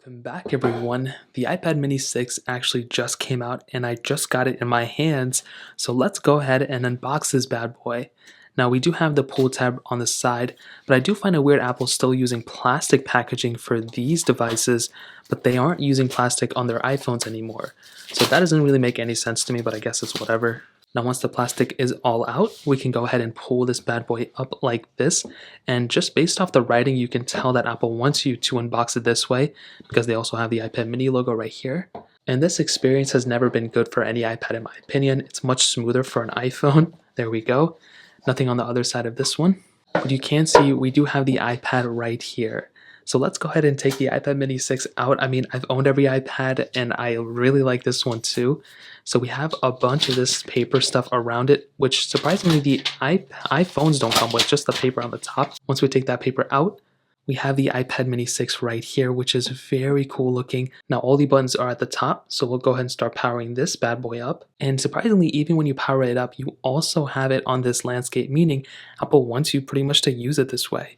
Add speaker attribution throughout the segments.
Speaker 1: Welcome back everyone. The iPad mini 6 actually just came out and I just got it in my hands. So let's go ahead and unbox this bad boy. Now we do have the pull tab on the side, but I do find it weird Apple's still using plastic packaging for these devices, but they aren't using plastic on their iPhones anymore. So that doesn't really make any sense to me, but I guess it's whatever. Now once the plastic is all out, we can go ahead and pull this bad boy up like this. And just based off the writing, you can tell that Apple wants you to unbox it this way because they also have the iPad mini logo right here. And this experience has never been good for any iPad in my opinion. It's much smoother for an iPhone. There we go. Nothing on the other side of this one. But you can see we do have the iPad right here. So let's go ahead and take the iPad mini 6 out. I mean, I've owned every iPad and I really like this one too. So we have a bunch of this paper stuff around it, which surprisingly the iPhones don't come with, just the paper on the top. Once we take that paper out, we have the iPad mini 6 right here, which is very cool looking. Now all the buttons are at the top, so we'll go ahead and start powering this bad boy up. And surprisingly, even when you power it up, you also have it on this landscape, meaning Apple wants you pretty much to use it this way.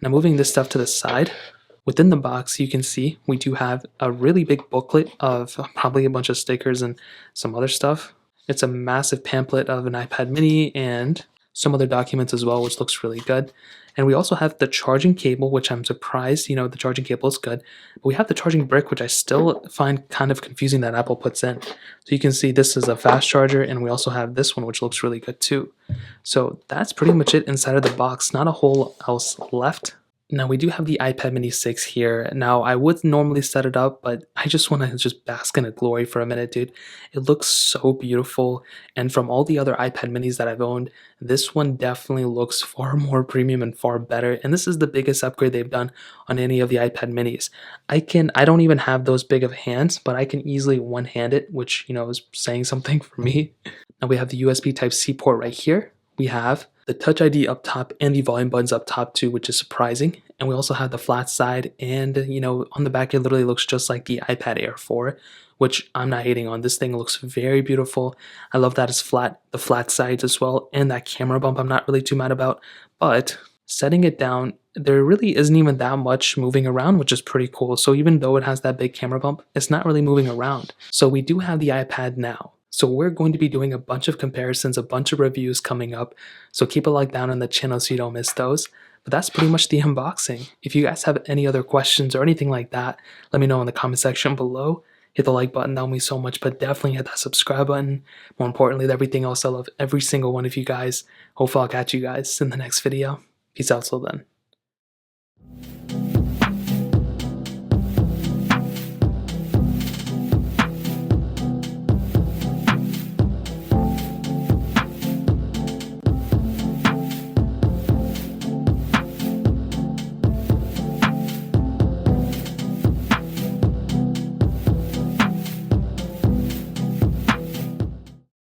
Speaker 1: Now moving this stuff to the side, within the box you can see we do have a really big booklet of probably a bunch of stickers and some other stuff. It's a massive pamphlet of an iPad mini and some other documents as well, which looks really good. And we also have the charging cable, which I'm surprised, the charging cable is good. But we have the charging brick, which I still find kind of confusing that Apple puts in. So you can see this is a fast charger, and we also have this one, which looks really good too. So that's pretty much it inside of the box. Not a whole else left. Now we do have the iPad mini 6 here. Now I would normally set it up, but I just want to just bask in the glory for a minute, dude. It looks so beautiful, and from all the other iPad minis that I've owned, this one definitely looks far more premium and far better, and this is the biggest upgrade they've done on any of the iPad minis. I don't even have those big of hands, but I can easily one-hand it, which, is saying something for me. Now we have the USB Type-C port right here. We have the Touch ID up top and the volume buttons up top too, which is surprising. And we also have the flat side, and on the back it literally looks just like the iPad Air 4, which I'm not hating on. This thing looks very beautiful. I love that it's flat, the flat sides as well, and that camera bump I'm not really too mad about. But setting it down, there really isn't even that much moving around, which is pretty cool. So even though it has that big camera bump, it's not really moving around. So we do have the iPad now. So we're going to be doing a bunch of comparisons, a bunch of reviews coming up. So keep a like down on the channel so you don't miss those. But that's pretty much the unboxing. If you guys have any other questions or anything like that, let me know in the comment section below. Hit the like button, that would mean so much, but definitely hit that subscribe button. More importantly, everything else, I love every single one of you guys. Hopefully I'll catch you guys in the next video. Peace out till then.